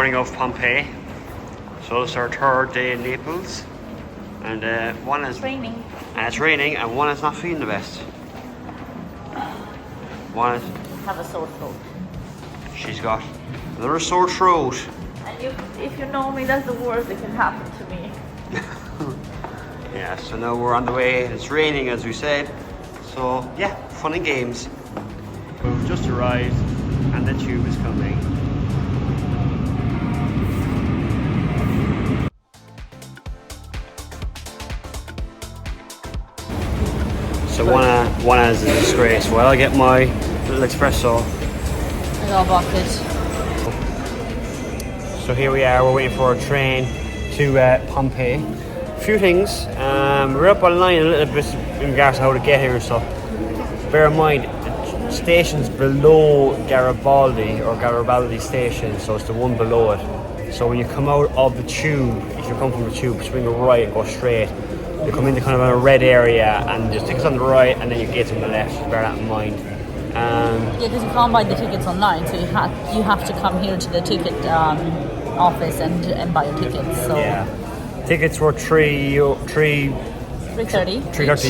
morning of Pompeii. So it's our third day in Naples, and one is raining. And it's raining, and one is not feeling the best. One is Have a sore throat. she's got another sore throat. And if you know me, that's the worst that can happen to me. Yeah, so now we're on the way. It's raining, as we said. So yeah, fun and games. We've just arrived, and the tube is coming. So one is a disgrace. Well, I get my little espresso. I got a bucket. So here we are. We're waiting for our train to Pompeii. A few things. We're up online a little bit in regards to how to get here and stuff. Bear in mind, the station's below Garibaldi station, so it's the one below it. So when you come out of the tube, if you come from the tube, swing a right and go straight. You come into kind of a red area and just take us on the right, and then you get on the left. Bear that in mind. Yeah, because you can't buy the tickets online, so you have to come here to the ticket office and buy your tickets. So yeah, tickets were 330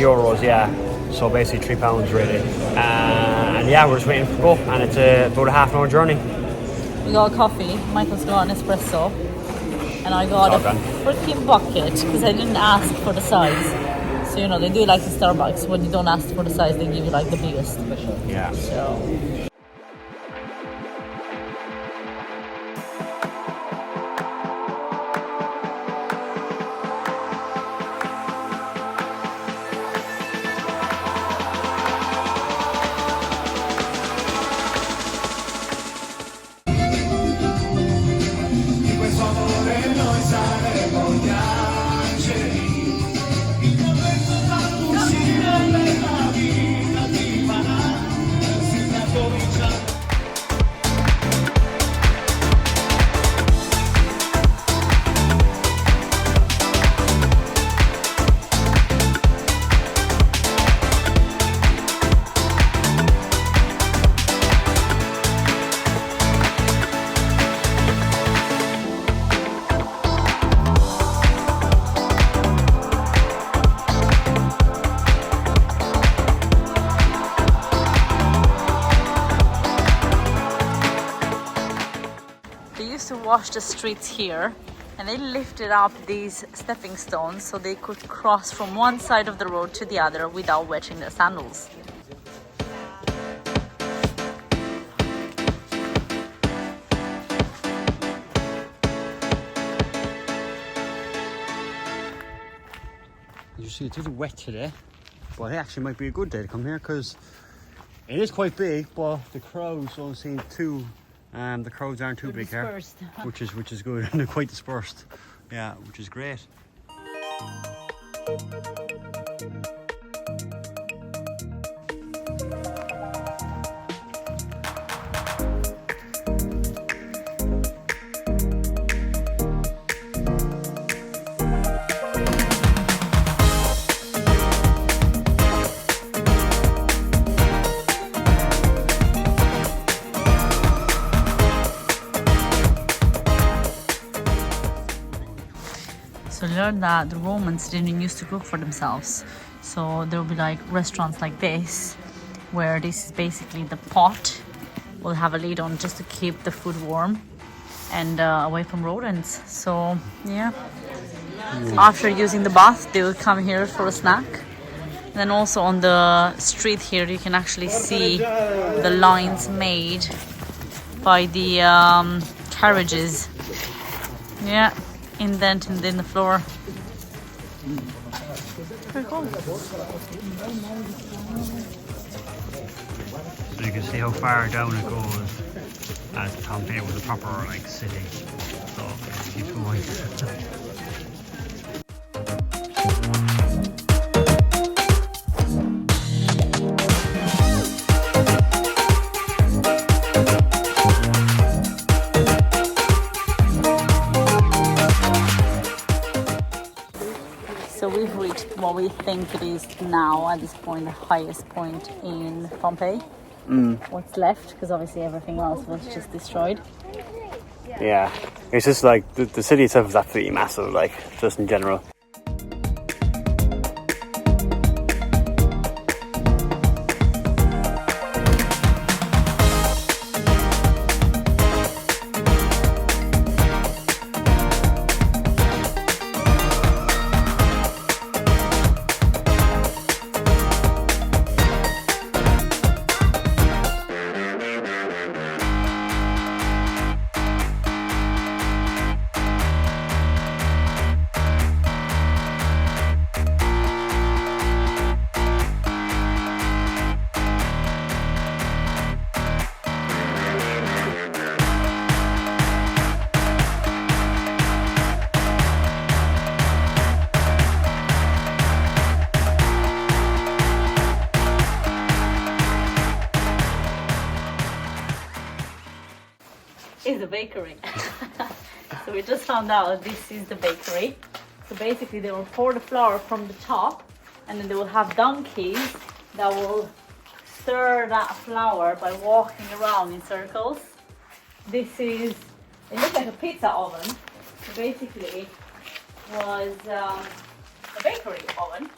euros. Yeah, so basically £3 really. And yeah, we're just waiting to go, and it's about a half an hour journey. We got a coffee. Michael's got an espresso. And I got a freaking bucket because I didn't ask for the size. So, you know, they do like the Starbucks. When you don't ask for the size, they give you like the biggest. Yeah. So. To wash the streets here, and they lifted up these stepping stones so they could cross from one side of the road to the other without wetting their sandals. You see, it's really wet today, but it actually might be a good day to come here because it is quite big, but the crowds don't seem too. The crowds aren't too big here, which is good, and they're quite dispersed. Yeah, which is great. So learned that the Romans didn't used to cook for themselves. So there will be like restaurants like this, where this is basically the pot. Will have a lid on just to keep the food warm and away from rodents. So yeah, after using the bath, they will come here for a snack. And then also on the street here, you can actually see the lines made by the carriages. Yeah. Indented in the floor. Pretty cool. So you can see how far down it goes as Pompeii was a proper like city. So it keeps going. So we've reached what we think it is now at this point, the highest point in Pompeii. What's left, because obviously everything else was just destroyed. Yeah, it's just like the city itself is absolutely massive, like just in general. Is a bakery. So we just found out this is the bakery. So basically they will pour the flour from the top, and then they will have donkeys that will stir that flour by walking around in circles. This is, it looks like a pizza oven. So basically was a bakery oven,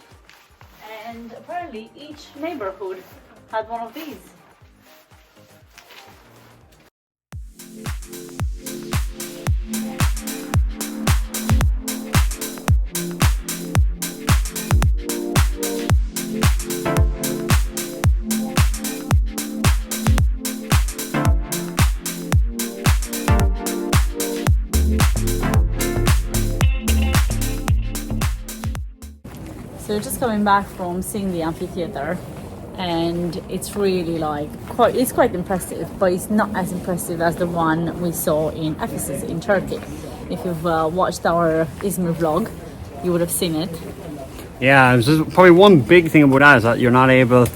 and apparently each neighborhood had one of these. So we're just coming back from seeing the amphitheater, and it's really like it's quite impressive, but it's not as impressive as the one we saw in Ephesus in Turkey. If you've watched our Izmir vlog, you would have seen it. Yeah, it was just probably one big thing about that is that you're not able,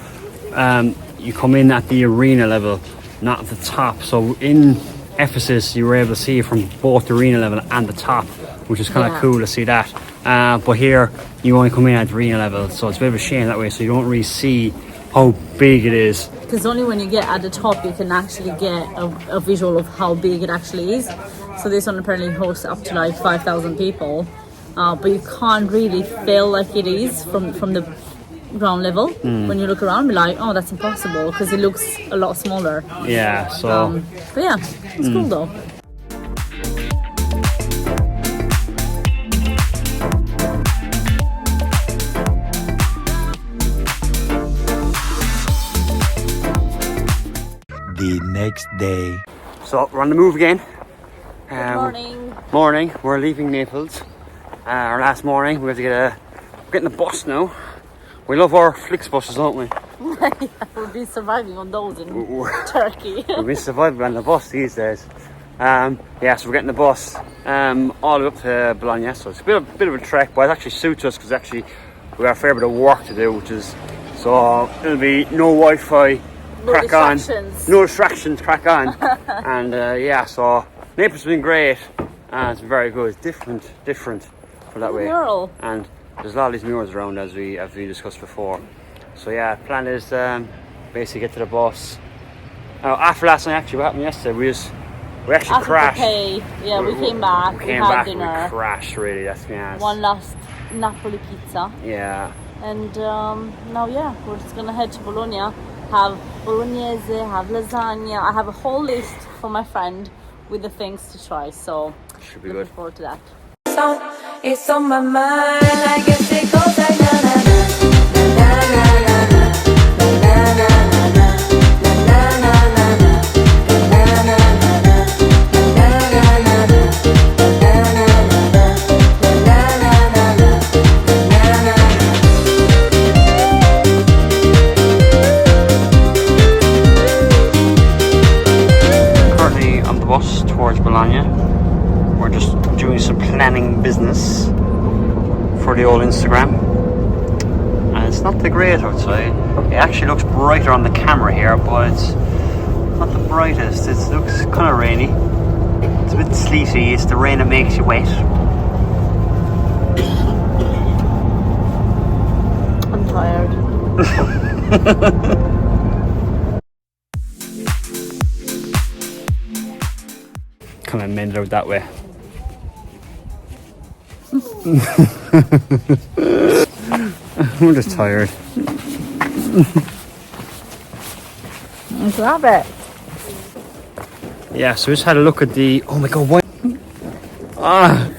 you come in at the arena level, not at the top. So in Ephesus, you were able to see it from both the arena level and the top, which is kind of cool to see that. But here, you only come in at the arena level, so it's a bit of a shame that way, so you don't really see how big it is. Because only when you get at the top, you can actually get a visual of how big it actually is. So this one apparently hosts up to like 5,000 people. But you can't really feel like it is from the ground level. When you look around, be like, oh, that's impossible, because it looks a lot smaller. Yeah, so but yeah, it's cool though. The next day. So we're on the move again. Good morning. Morning. We're leaving Naples. Our last morning. We have to we're getting the bus now. We love our Flix buses, don't we? Yeah, we've been surviving on those in Turkey. We've been surviving on the bus these days. So we're getting the bus all the way up to Bologna. So it's a bit of a trek, but it actually suits us because actually we have a fair bit of work to do, which is so it'll be no Wi-Fi. No crack distractions. On. No distractions, crack on. And so Naples has been great. It's very good. It's different for that way. Mural. And there's a lot of these murals around as we discussed before. So yeah, plan is basically get to the bus. After last night, actually, what happened yesterday? We actually After crashed. Pompeii, we came back. We had dinner. We crashed really. That's me honest. One last Napoli pizza. Yeah. And now we're just gonna head to Bologna. Have bolognese, have lasagna. I have a whole list for my friend with the things to try. So should be looking good. forward to that. It's on my mind. I guess it goes like na na na na na na na na na na na na na na na. Bus towards Bologna. We're just doing some planning business for the old Instagram, and it's not the great outside. It actually looks brighter on the camera here, but it's not the brightest. It looks kind of rainy. It's a bit sleety. It's the rain that makes you wet. I'm tired. kind of mend it out that way. I'm just tired. Grab it. Yeah, so we just had a look at the. Oh my god, what? Ah!